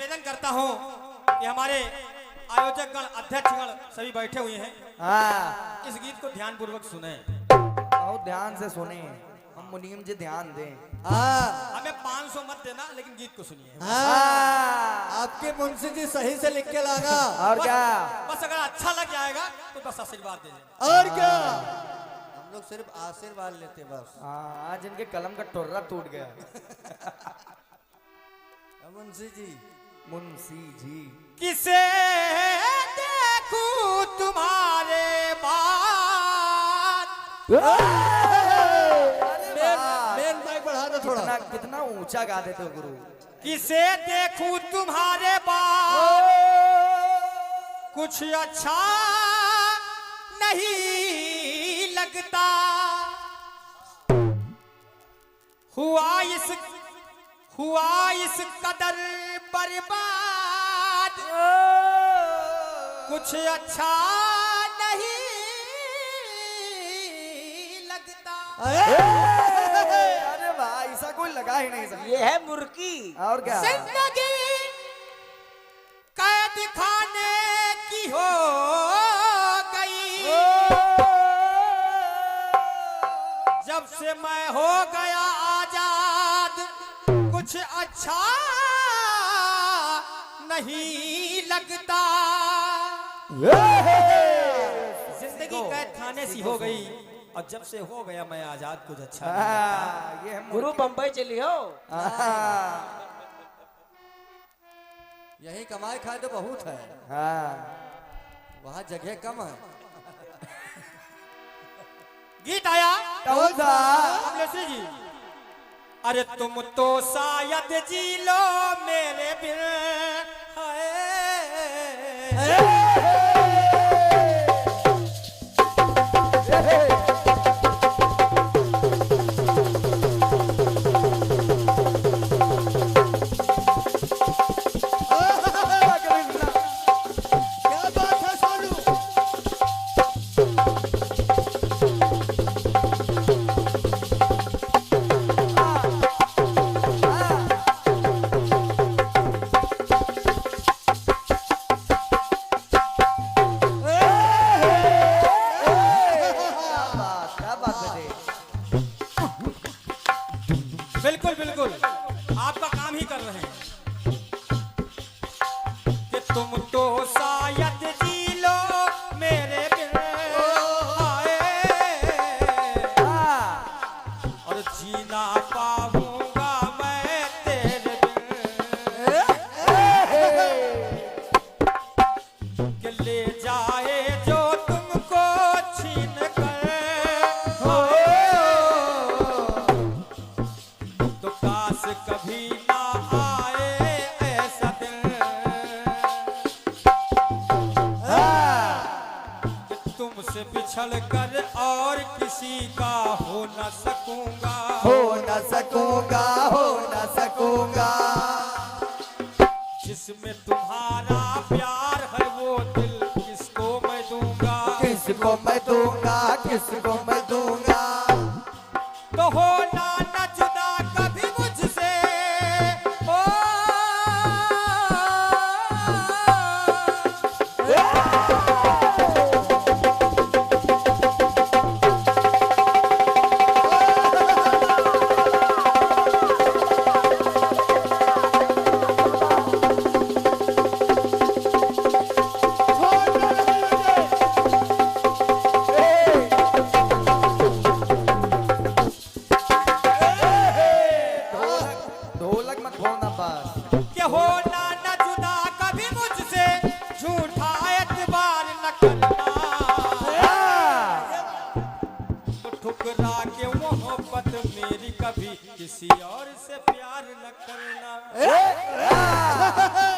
निवेदन करता हूँ कि हमारे आयोजक गण, अध्यक्ष गण सभी बैठे हुए हैं। हाँ, इस गीत को ध्यान पूर्वक सुने, बहुत ध्यान से सुने। हम मुनीम जी ध्यान दें। हाँ हमें 500 मत देना, लेकिन गीत को सुनिए। हाँ, आपके मुंशी जी सही से लिख के लाना। और क्या? बस अगर अच्छा लग जाएगा तो बस आशीर्वाद दे देना। और क्या, हम लोग सिर्फ आशीर्वाद लेते बस। हाँ, आज इनके कलम का टुर्रा टूट गया। मुंशी जी, मुंशी जी किसे देखूं तुम्हारे बाद। मेन माइक बढ़ा दो थोड़ा। कितना कितना ऊंचा गा देते हो गुरु। किसे देखूं तुम्हारे बाद, कुछ अच्छा नहीं लगता। हुआ इस कदर बर्बाद, कुछ अच्छा नहीं लगता। अरे भाई, ऐसा कोई लगा ही नहीं सकता। ये है मुर्की। और क्या? जिंदगी कैद खाने की हो गई, जब से मैं हो गया आजाद, कुछ अच्छा नहीं लगता। जिंदगी कैद खाने सी हो गई, और जब से हो गया मैं आजाद, कुछ अच्छा नहीं लगता। ये हम गुरु बम्बई चली हो। यही कमाई खाए तो बहुत है, वहाँ जगह कम है। गीत आया कौन सा? कमलेश्वरी जी। अरे तुम तो शायद जी लो मेरे बिन, हाय। क्या बात है सोनू? क्या बात है? बिल्कुल बिल्कुल, आपका काम ही कर रहे हैं कि तुम तो शायद जी लो मेरे बिन, हाय। और जीना पाऊंगा मैं तेरे बिन, कि ले जाए जो तुमको छीन कर, तो काश कभी ना आए ऐसा दिन, कि तुमसे बिछड़ कर और किसी का हो न सकूंगा। हो न सकूंगा, हो न सकूंगा। जिसमें तुम्हारा प्यार है वो दिल किसको मैं दूंगा। किसको मैं दूंगा, किसको मैं दूंगा। तो होना न जुदा कभी मुझसे, ओ ढोलक मत खोलना बस। कि होना न जुदा कभी मुझसे, झूठा एतबार न करना। तो ठुकरा के मोहब्बत मेरी कभी किसी और से प्यार न करना।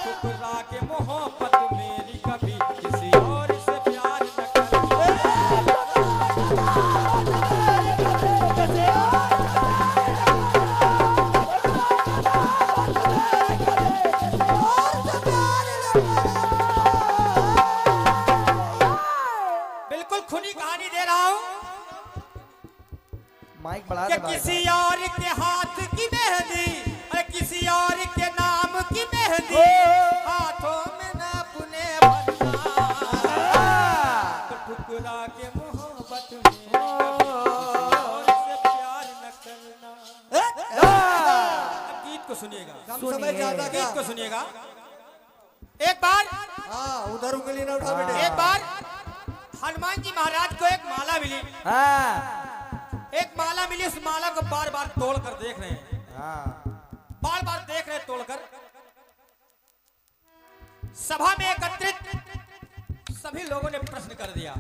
ठुकरा के मोहब्बत मेरी कभी किसी और से प्यार न करना। बिल्कुल खुनी कहानी दे रहा हूं माइक बढ़ा कि दे भाई। किसी और के हाथ की मेहंदी, अरे किसी और के नाम कम समय ज्यादा क्या? गीत को सुनिएगा। एक बार हाँ, उधर उंगली ना उठा बेटे। एक बार हनुमान जी महाराज को एक माला मिली। हाँ एक माला मिली, उस माला को बार बार तोड़ कर देख रहे हैं, हाँ बार बार देख रहे तोड़कर। सभा में एकत्रित सभी लोगों ने प्रश्न कर दिया,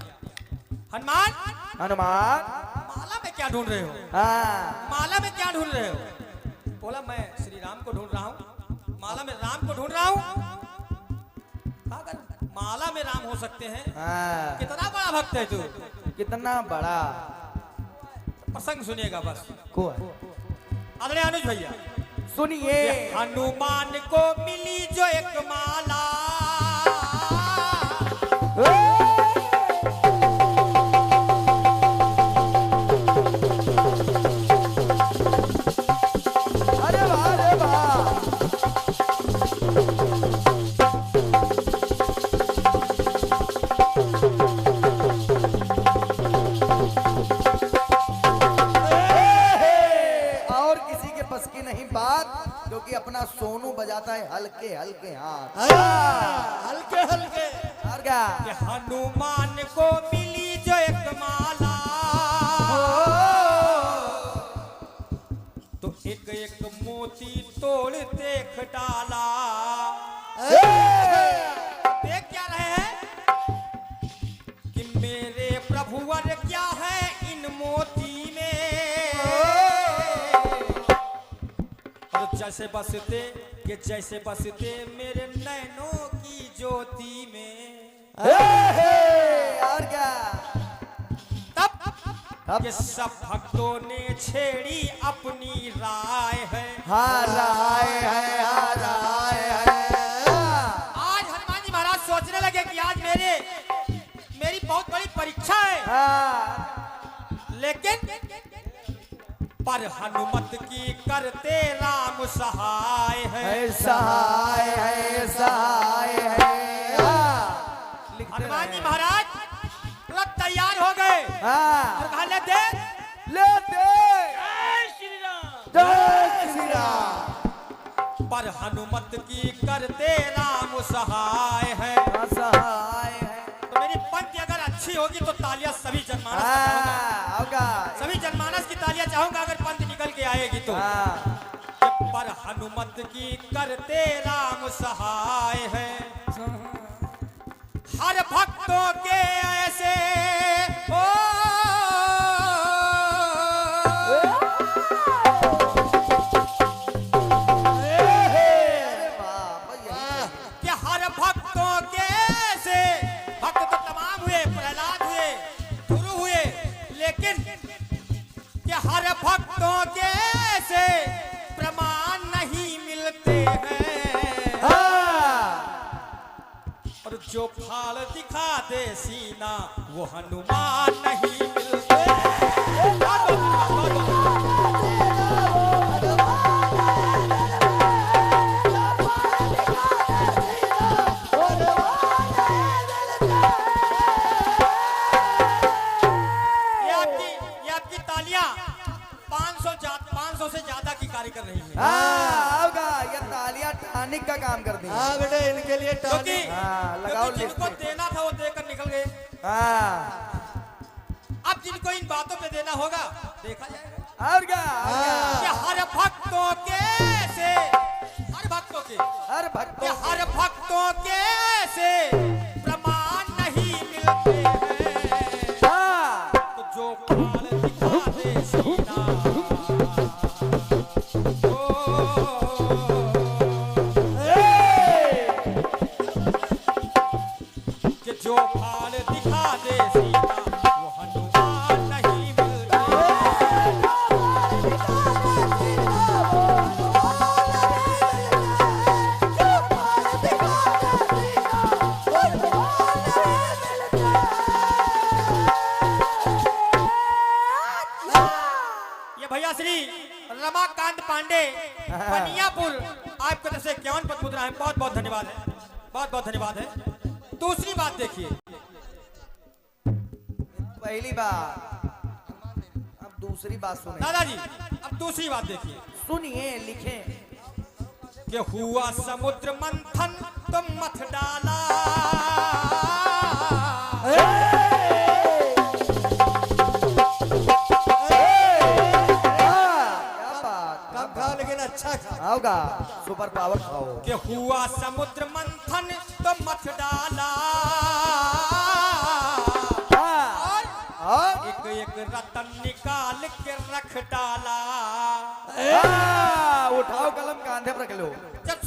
हनुमान हनुमान माला में क्या ढूंढ रहे हो? हाँ माला में क्या ढूंढ रहे हो? बोला मैं श्री राम को ढूंढ रहा हूँ, माला में राम को ढूंढ रहा हूँ। अगर माला में राम हो सकते हैं, हाँ कितना बड़ा भक्त है तू। कितना बड़ा प्रसंग सुनिएगा बस। को आदरणीय अनुज भैया, सुनिए। हनुमान को मिली जो एक माला, अरे वाह अरे वाह। और किसी के बस की नहीं बात, क्योंकि अपना सोनू बजाता है हल्के हल्के हाथ। हल्के हल्के। और क्या? कि हनुमान को मिली जो एक माला, तो एक एक मोती तोड़ देख डाला। देख क्या रहे हैं कि मेरे प्रभुवर क्या है इन मोती में। और जैसे बसते कि जैसे बसते मेरे नैनों की ज्योति में। और क्या? तब ये सब भक्तों ने छेड़ी अपनी राय है। हाँ राय है, हाँ राय है। आज हनुमान जी महाराज सोचने लगे कि आज मेरी बहुत बड़ी परीक्षा है। हाँ लेकिन पर हनुमत की करते राम सहाय है। सहाय है, सहाय है। हाँ। लिखते हनुमान जी रहे। महाराज तुरंत तैयार हो गए और हाँ कहा ले दे ले दे। जय श्री राम। जय श्री राम। पर हनुमत की करते राम सहाय है। हाँ, सहाय है। तो मेरी पंक्ति अगर अच्छी होगी तो तालियां सभी जनमानस का चाहूंगा। हाँ होगा। सभी जनमानस की तालियां चाहूंगा अगर पंक्ति निकल के आएगी तो। हाँ पर हनुमत की करते राम सहाय है। हर भक्तों के ऐसे ओ अरे वाह भैया। कि हर भक्तों के ऐसे भक्त तो तमाम हुए, प्रहलाद हुए, ध्रुव हुए, लेकिन कि हर भक्तों के ऐसे प्रमाण नहीं मिलते हैं। और जो फाल दिखा दे सीना वो हनुमान नहीं मिलते। ये आपकी तालियां 500 से ज्यादा की कार्य कर रही है। हाँ होगा। ये तालियां टानिक का काम करती हैं। हाँ बेटे, इनके लिए क्योंकि हाँ, लगाओ क्योंकि जिनको लिस्ट में। देना था वो देकर निकल गए। हाँ अब जिनको इन बातों पे देना होगा देखा जाएगा। और क्या? और क्या? कि हर भक्तों के से हर भक्तों के हर कि भक्तों हर भक्तों के से प्रमाण नहीं मिलते हैं। हाँ तो जो फाल दिखा दे सीना कि जो फाल दिखा दे सीना वो हनुमान नहीं मिलते। ये भैया श्री रमाकांत पांडे बनियापुर आपकी तरफ से 51 पद मुद्रा है। बहुत बहुत धन्यवाद है, बहुत बहुत धन्यवाद है। दूसरी बात देखिए, पहली बात। अब दूसरी बात सुने। दादाजी अब दूसरी बात देखिए। सुनिए लिखे। कि हुआ समुद्र मंथन तो मथ डाला। क्या बात, कम खाओ लेकिन अच्छा खाओ। खाओगा सुपर पावर खाओ। कि हुआ समुद्र मंथन तो मथ डाला। और एक एक रतन निकाल के रख डाला। उठाओ कलम कांधे पर रख लो। जब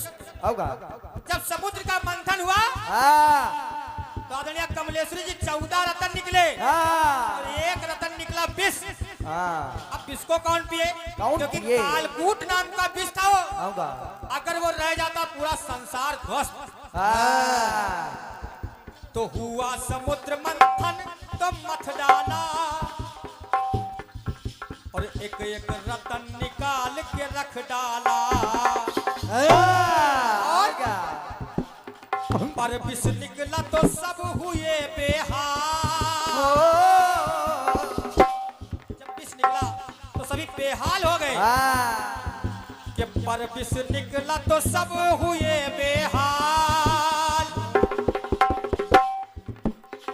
समुद्र का मंथन हुआ तो आदरणीय कमलेश्वरी जी 14 रतन निकले और एक रतन निकला विष। अब विष को कौन पिए? क्योंकि पिए? कालकूट नाम का विष था वो। होगा। अगर वो रह जाता पूरा संसार ध्वस्त। तो हुआ समुद्र मंथन तो मथ डाला और एक एक रतन निकाल के रख डाला। और क्या? पर विष निकला तो सब हुए बेहाल। जब विष निकला तो सभी बेहाल हो गए कि पर विष निकला तो सब हुए बेहाल।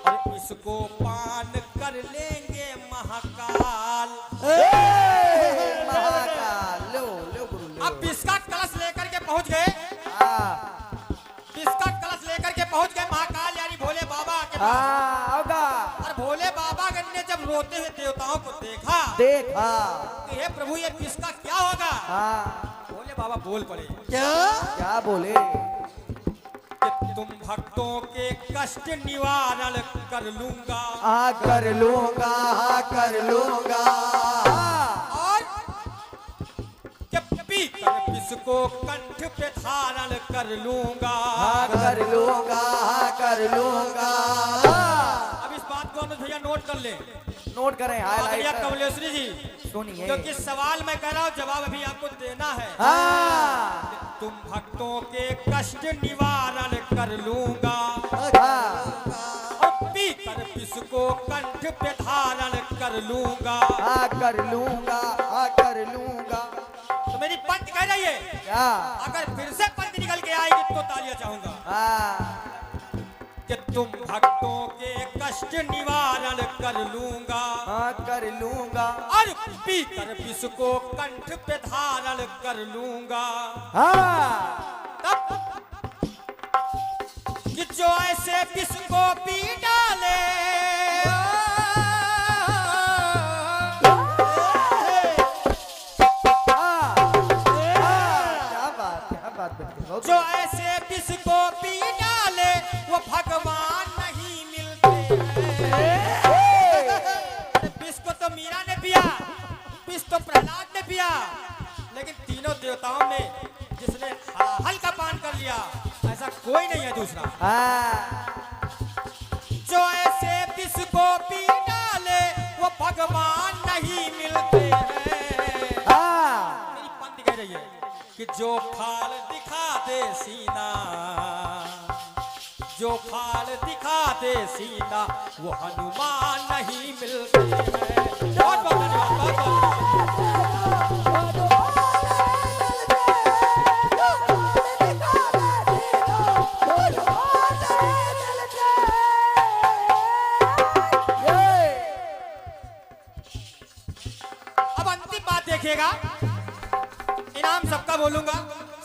और इसको पान कर लेंगे महाकाल। महाकाल लो लो गुरु लो। अब विष का कलश लेकर के पहुंच गए। विष का कलश लेकर के पहुंच गए महाकाल यानी भोले बाबा के पास। होगा। और भोले बाबा ने जब रोते हुए देवताओं को देखा देखा। कि हे प्रभु ये विष का क्या होगा? भोले बाबा बोल पड़े। क्या बोले? कि तुम भक्तों के कष्ट निवारण कर लूंगा। कर लूंगा कर लूंगा। और कि पीकर विष को कंठ पे धारण कर लूंगा। कर लूंगा कर लूंगा। अब इस बात को अनुज भैया नोट कर ले। नोट करें भैया हाईलाइट कमलेश्वरी जी सुनिए। क्योंकि सवाल मैं कर रहा हूँ जवाब अभी आपको देना है। तुम भक्तों के कष्ट निवारण कर लूंगा और पीकर विष को कंठ पे धारण कर लूंगा। कर लूंगा कर लूंगा। तो मेरी पंच कह रही है क्या? अगर फिर से पंच निकल के आएगी तो तालियां चाहूंगा कि तुम भक्तों के कष्ट निवारण कर लूंगा कर लूंगा। और पीकर विष को कंठ पे धारण कर लूंगा। तब कि जो ऐसे विष को पी डाले क्या बात बेटे। जो ऐसे विष को पी डाले वो भगवान नहीं मिलते हैं। विष को तो मीरा ने पिया, विष तो प्रहलाद ने पिया, लेकिन तीनों देवताओं में जिसने हल का पान कर लिया ऐसा कोई नहीं है दूसरा। जो ऐसे विष को पी डाले वो भगवान नहीं मिलते हैं। मेरी पंक्ति कह रही है कि जो फाल दिखा दे सीना, जो फाल दिखा दे सीना वो हनुमान नहीं मिलते हैं। बहुत बहुत धन्यवाद, बहुत बहुत अब अंतिम बात देखिएगा। इनाम सबका बोलूंगा,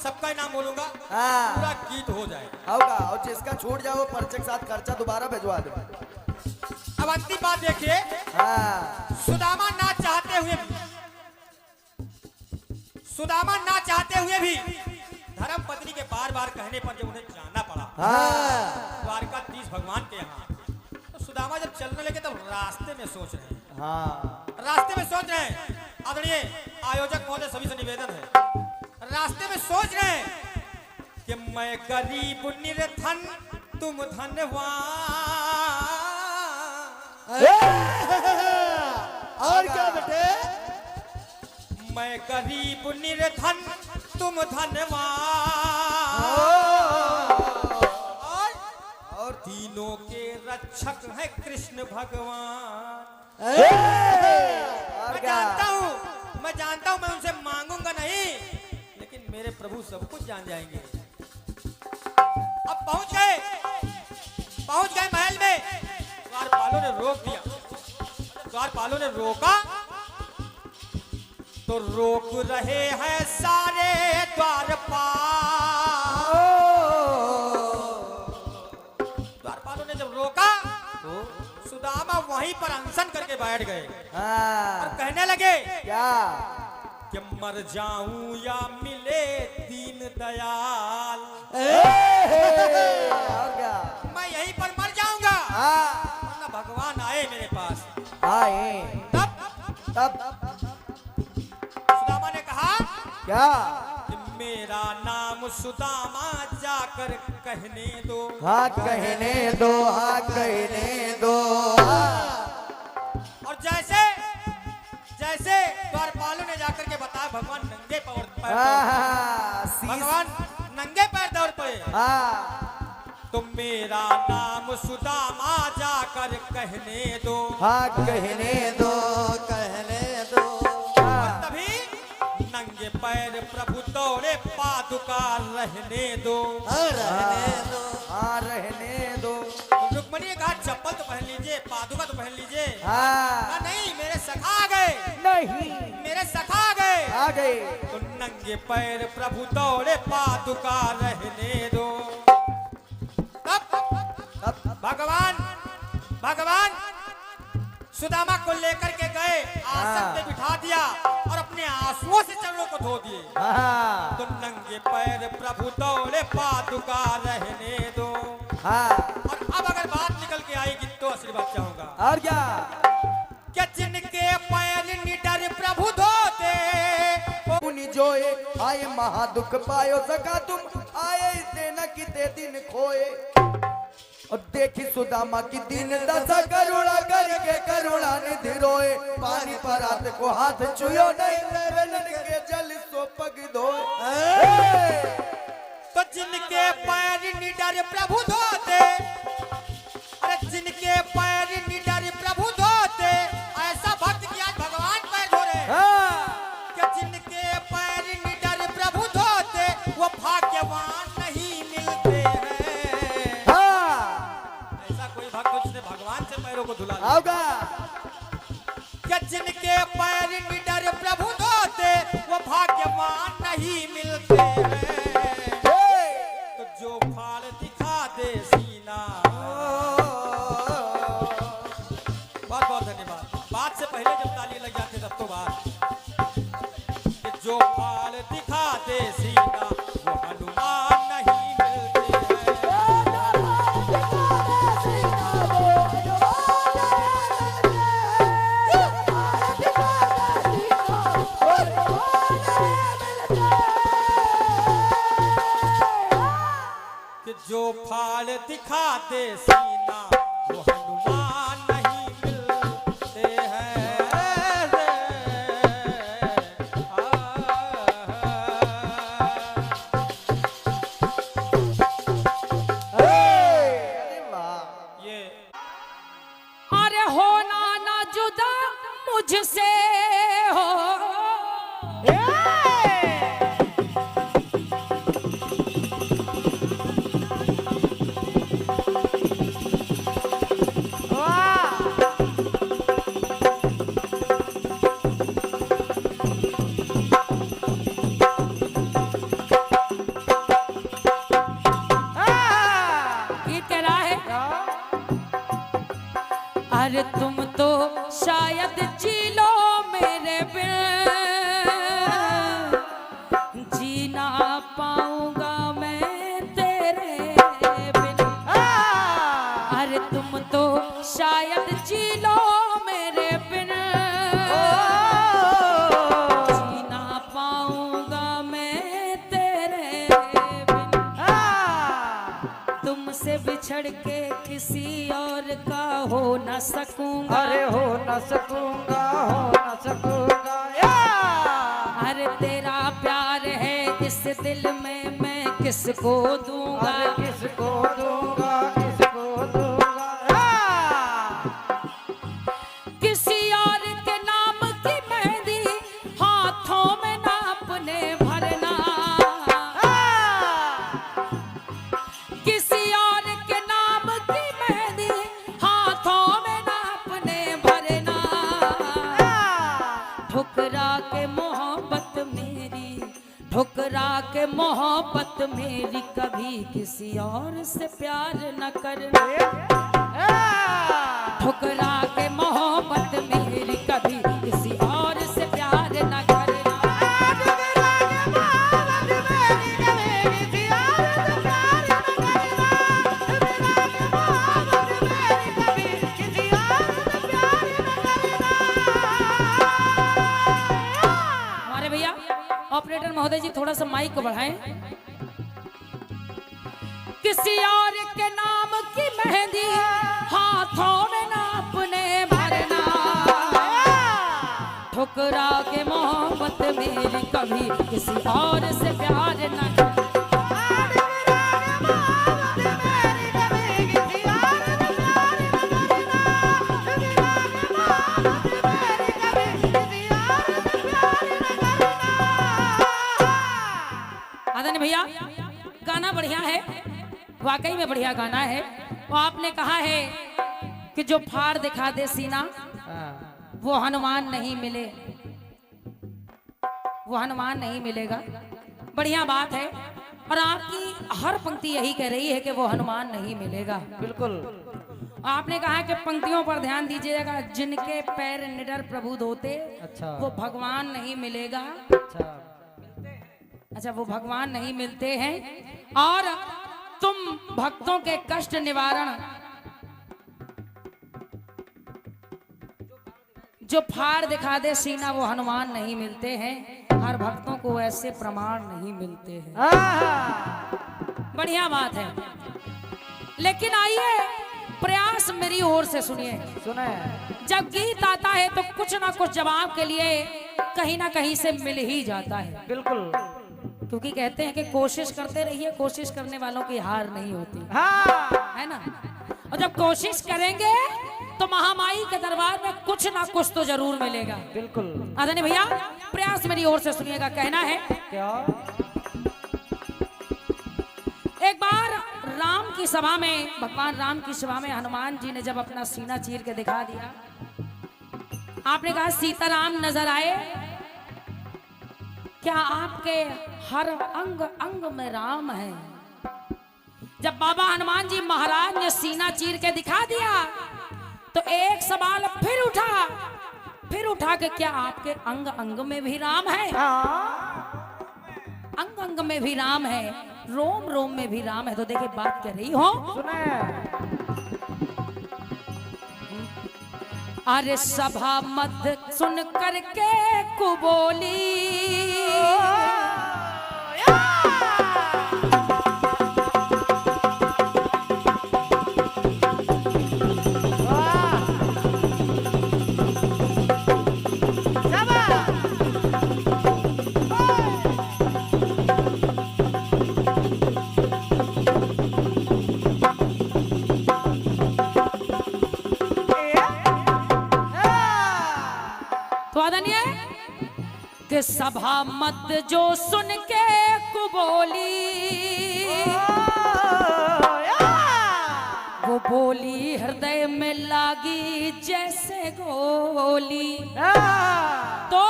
सबका इनाम बोलूंगा, पूरा गीत हो जाएगा। होगा। और जिसका छूट जाओ पर्चे के साथ खर्चा दोबारा भिजवा दो। अब अंतिम बात देखिए। सुदामा ना चाहते हुए भी धर्म पत्नी के बार बार कहने पर जब उन्हें जाना पड़ा द्वारकाधीश भगवान के यहाँ, तो सुदामा जब चलने लगे तब रास्ते में सोच रहे हैं। आदरणीय आयोजक महोदय सभी से निवेदन है, रास्ते में सोच रहे हैं कि मैं गरीब निर्धन तुम धनवान। और क्या बेटे? मैं गरीब निर्धन तुम धनवान और तीनों के रक्षक है कृष्ण भगवान। मैं जानता हूँ मैं उनसे मांगूंगा नहीं, लेकिन मेरे प्रभु सब कुछ जान जाएंगे। अब पहुंच गए महल में। द्वारपालों ने रोक दिया। द्वारपालों ने रोका तो रोक रहे हैं सारे द्वारपाल। द्वारपालों ने जब रोका तो सुदामा वहीं पर अनशन करके बैठ गए और कहने लगे क्या? कि मर जाऊं या मिले दीन दयाल। और क्या? मैं यहीं पर मर जाऊंगा वरना भगवान आए मेरे पास। आए तब सुदामा ने कहा क्या? कि मेरा नाम सुदामा जाकर कहने दो। हाँ कहने दो, हाँ कहने दो। और जैसे जैसे द्वारपालों ने जाकर के बताया भगवान नंगे पैर भगवान नंगे पैर दौड़ पड़े। तो मेरा नाम सुदामा जाकर कहने दो। हाँ कहने दो, कहने दो। और तभी नंगे पैर प्रभु दौड़े पादुका रहने दो। रहने दो, हाँ रहने दो। रुक्मणी ने कहा चप्पल तो पहन लीजिए, पादुका तो पहन लीजिए। हाँ नहीं मेरे सखा आ गए, नहीं मेरे सखा आ गए। आ गए। तो नंगे पैर प्रभु दौड़े पादुका रहने दो। तब भगवान सुदामा को लेकर के गए, आसन पे बिठा दिया और अपने आंसुओं से चरणों को धो दिए। तो नंगे पैर प्रभु दौड़े पादुका रहने दो। और अब अगर बात निकल के आएगी तो आशीर्वाद चाहूंगा। और क्या? क्या जिनके पैर निडर प्रभु धोते पुनि जोए आए महादुख पायो सका तुम आए देना किते दिन खोए। और देखी सुदामा की दीन दशा करुणा करके करुणा निधि रोए। पानी पर हाथ को हाथ छुयो नहीं वेलन के जल सो पग धोए। तो जिनके पैर निडर प्रभु धोते, अरे जिनके पैर निडर प्रभु धोते, ऐसा भक्त की आज भगवान पैर धो रहे हैं। कि जिनके पैर निडर प्रभु धोते वो भाग्यवान नहीं मिलते हैं। ऐसा कोई भक्त जिसने भगवान से पैरों को धुला होगा। कि जिनके पैर निडर प्रभु धोते वो भाग्यवान नहीं मिलते हैं। तो जो फाड़ दिखा दे सीना। बहुत बहुत धन्यवाद। बात से पहले जब ताली लग जाती तब तो बात कि जो फाड़ दिखा दे सीना वो हनुमान नहीं मिलते हैं। कि जो फाड़ दिखा दे सीना वो हनुमान नहीं मिलते हैं। ये अरे होना ना जुदा मुझसे हो। ये कह रहा है अरे तुम तो शायद जी लो मेरे बिन, जी ना पाऊंगा मैं तेरे बिन। अरे तुम तो शायद जी लो मेरे बिन, जी ना पाऊंगा मैं तेरे बिन। तुमसे बिछड़ के किसी और का हो न सकूंगा। अरे हो न सकूंगा, हो न सकूंगा। अरे तेरा प्यार है इस दिल में मैं किसको दूंगा। अरे किसको दूंगा, किसको दूंगा। किसी और के नाम की मेहंदी हाथों में ना अपने भरना। मेरी कभी किसी और से प्यार न करना, ठुकरा के मोहब्बत मेरी कभी किसी और से प्यार न करना। हमारे भैया ऑपरेटर महोदय जी थोड़ा सा माइक को बढ़ाएं। किसी और के नाम की मेहंदी हाथों में ना अपने भरना, ठुकरा के मोहब्बत मेरी कभी किसी और से प्यार न करना। आदरणीय भैया गाना बढ़िया है, वाकई में बढ़िया गाना है। वो आपने कहा है कि जो फाड़ दिखा दे सीना वो हनुमान नहीं मिले, वो हनुमान नहीं मिलेगा। बढ़िया बात है। और आपकी हर पंक्ति यही कह रही है कि वो हनुमान नहीं मिलेगा। बिल्कुल। आपने कहा कि पंक्तियों पर ध्यान दीजिएगा। जिनके पैर निडर प्रभु धोते, अच्छा। वो भगवान नहीं मिलेगा। अच्छा, वो भगवान नहीं मिलते हैं। और तुम भक्तों के कष्ट निवारण, जो फाड़ दिखा दे सीना वो हनुमान नहीं मिलते हैं। हर भक्तों को ऐसे प्रमाण नहीं मिलते हैं। बढ़िया बात है। लेकिन आइए प्रयास मेरी ओर से सुनिए। सुने। जब गीत आता है तो कुछ ना कुछ जवाब के लिए कहीं ना कहीं से मिल ही जाता है। बिल्कुल। क्योंकि कहते हैं कि कोशिश करते रहिए, कोशिश करने वालों की हार नहीं होती, है ना। और जब कोशिश करेंगे तो महामाई के दरबार में कुछ ना कुछ तो जरूर मिलेगा। बिल्कुल। आदरणीय भैया प्रयास मेरी ओर से सुनिएगा। कहना है क्या? एक बार राम की सभा में, भगवान राम की सभा में हनुमान जी ने जब अपना सीना चीर के दिखा दिया, आपने कहा सीताराम नजर आए, क्या आपके हर अंग अंग में राम है? जब बाबा हनुमान जी महाराज ने सीना चीर के दिखा दिया तो एक सवाल फिर उठा के क्या आपके अंग अंग में भी राम है? अंग अंग में भी राम है, रोम रोम में भी राम है। तो देखिए बात कर रही हो। अरे सभा मध्य सुन करके कुबोली, कि सभा मत जो सुन के कुबोली, वो बोली हृदय में लागी जैसे गोली। तो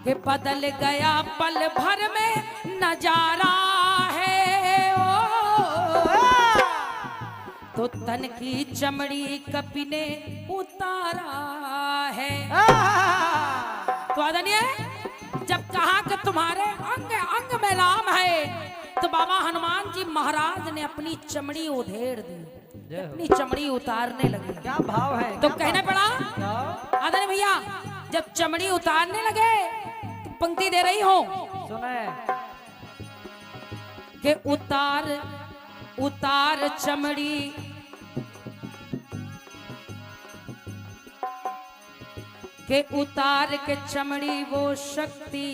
कि बदल गया पल भर में नजारा है, तो तन की चमड़ी कपि ने उतारा है। तो आदरणीय जब कहा कि तुम्हारे अंग अंग में राम है, तो बाबा हनुमान जी महाराज ने अपनी चमड़ी उधेड़ दी, अपनी चमड़ी उतारने लगे। क्या भाव है? तो कहने पड़ा आदरणीय भैया, जब चमड़ी उतारने लगे तो पंक्ति दे रही हो। सुने। कि उतार उतार चमड़ी, के उतार के चमड़ी वो शक्ति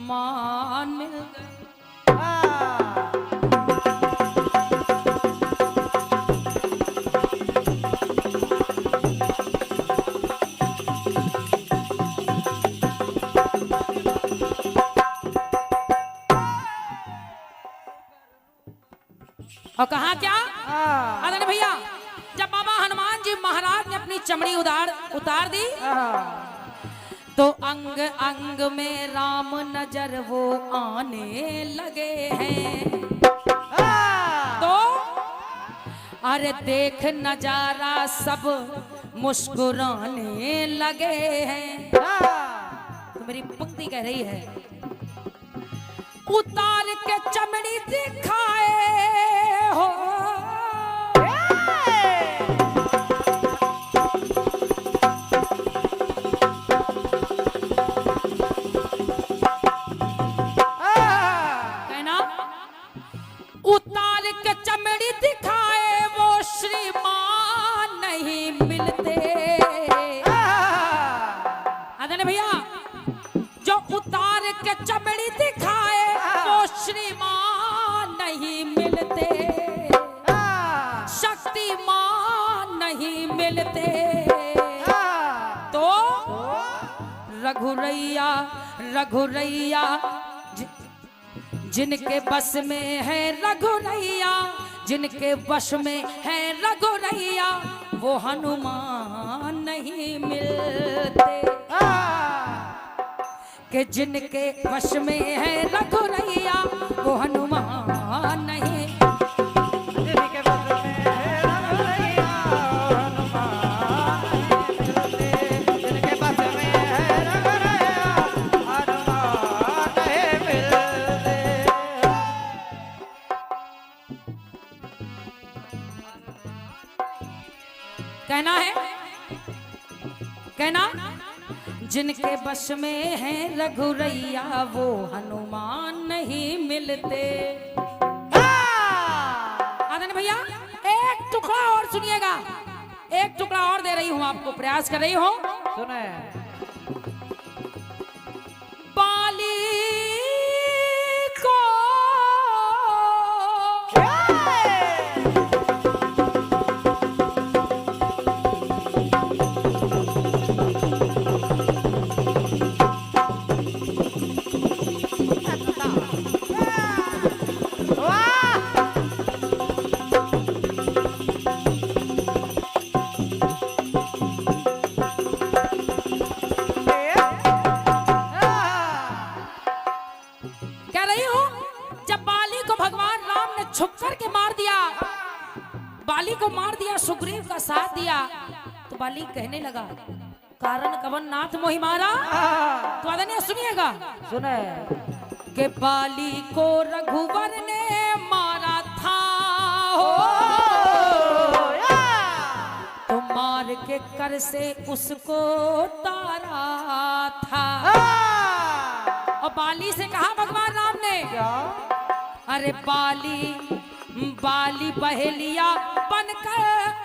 मान मिल गई। और कहा क्या आदरणीय भैया, जब बाबा हनुमान जी महाराज ने अपनी चमड़ी उतार दी तो अंग अंग में राम नजर वो आने लगे हैं। तो अरे देख नजारा सब मुस्कुराने लगे हैं। तो मेरी पंक्ति कह रही है, उतार के चमड़ी दिखाए हो, कहना उतार के चमड़ी दिखाए वो श्रीमान नहीं मिलते। आदन भैया, जो उतार के चमड़ी दिखाए वो श्रीमान नहीं मिलते, शक्तिमान नहीं मिलते। तो रघुरैया रघुरैया जिनके बस में है रघुरैया, जिनके वश में है रघुरैया, वो हनुमान नहीं मिलते। कि जिनके वश में है रघुरैया, वो हनुमान नहीं। जिनके बस में है रघुरैया, हनुमान मिलते। जिनके बस में है रघुरैया, हनुमान नहीं मिलते। कहना है, कहना जिनके बस में है रघुरैया, वो हनुमान नहीं मिलते। आदन भैया, एक टुकड़ा और सुनिएगा, एक टुकड़ा और दे रही हूं आपको, प्रयास कर रही हूं। सुने बाली को कह रही हूं, जब बाली को भगवान राम ने छुप करके मार दिया, बाली को मार दिया, सुग्रीव का साथ दिया, तो बाली कहने लगा, कारण कवन नाथ मोहि मारा। तो आदरणीय सुनिएगा, सुने कि बाली को रघुवर ने मारा था हो, तो मार के कर से उसको तारा था। और बाली से कहा भगवान राम ने, अरे बाली बाली बहेलिया बनकर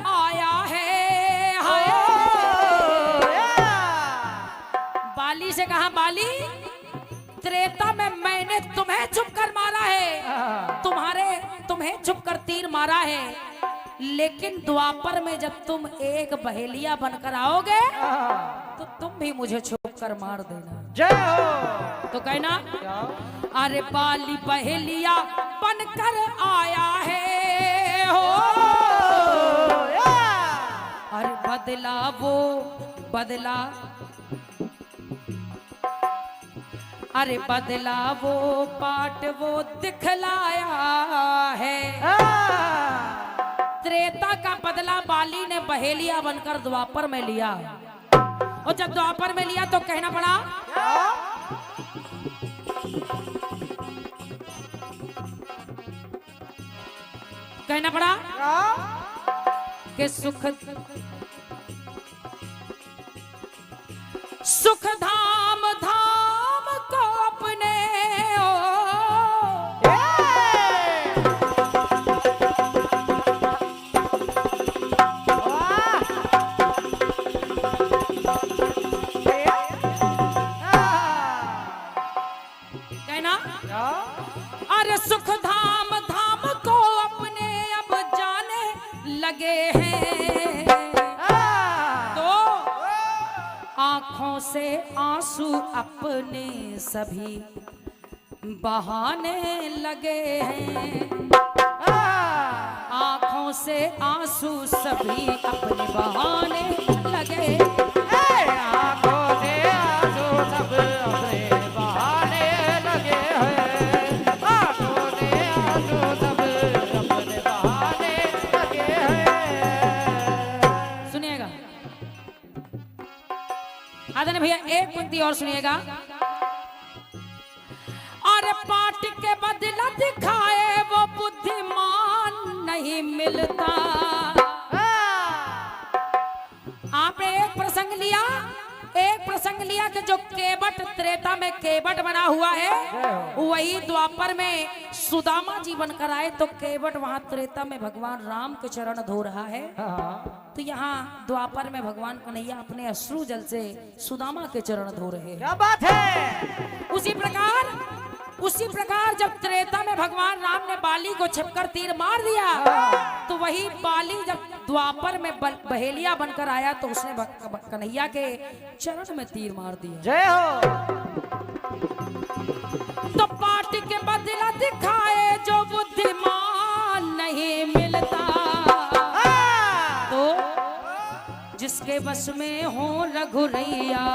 आया है, हाय। बाली से कहा, बाली त्रेता में मैंने तुम्हें छुप कर मारा है, तुम्हें छुप कर तीर मारा है, लेकिन द्वापर में जब तुम एक बहेलिया बनकर आओगे, तो तुम भी मुझे छुप कर मार देना। जय हो। तो कहना, अरे बाली बहेलिया बनकर आया है हो, अरे बदला वो बदला, अरे बदला वो पाट वो दिखलाया है। त्रेता का बदला बाली ने बहेलिया बनकर द्वापर में लिया, और जब द्वापर में लिया तो कहना पड़ा, कहना पड़ा कि सुख सुख धाम धाम को अपने ओ, कहना, अरे सुख धाम धाम को अपने अब जाने लगे हैं, तो आंखों से आंसू अपने सभी बहाने लगे हैं, आंखों से आंसू सभी अपने बहाने लगे। आंखों से आंसू अपने बहाने लगे हैं आंखों ने आंसू सब अपने बहाने लगे हैं। सुनिएगा आदरणीय भैया, एक पंक्ति और सुनिएगा। अरे पाठ के बदला दिखाए वो बुद्धिमान नहीं मिलता। आपने एक प्रसंग लिया कि जो केवट त्रेता में केवट बना हुआ है वही द्वापर में सुदामा जी बनकर आए, तो केवट वहां त्रेता में भगवान राम के चरण धो रहा है, तो यहाँ द्वापर में भगवान कन्हैया अपने अश्रु जल से सुदामा के चरण धो रहे हैं। क्या बात है। उसी प्रकार जब त्रेता में भगवान राम ने बाली को छिपकर तीर मार दिया, तो वही बाली जब द्वापर में बहेलिया बनकर आया तो उसने कन्हैया के चरण में तीर मार दिया। जय हो। तो पाठ के बदला दिखाए जो बुद्धिमान नहीं मिलता, तो जिसके बस में हो रघुरैया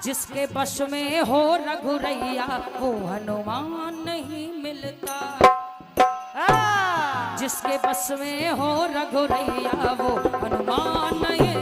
जिसके बस में हो रघुरैया वो हनुमान नहीं मिलता। जिसके बस में हो रघुरैया वो हनुमान नहीं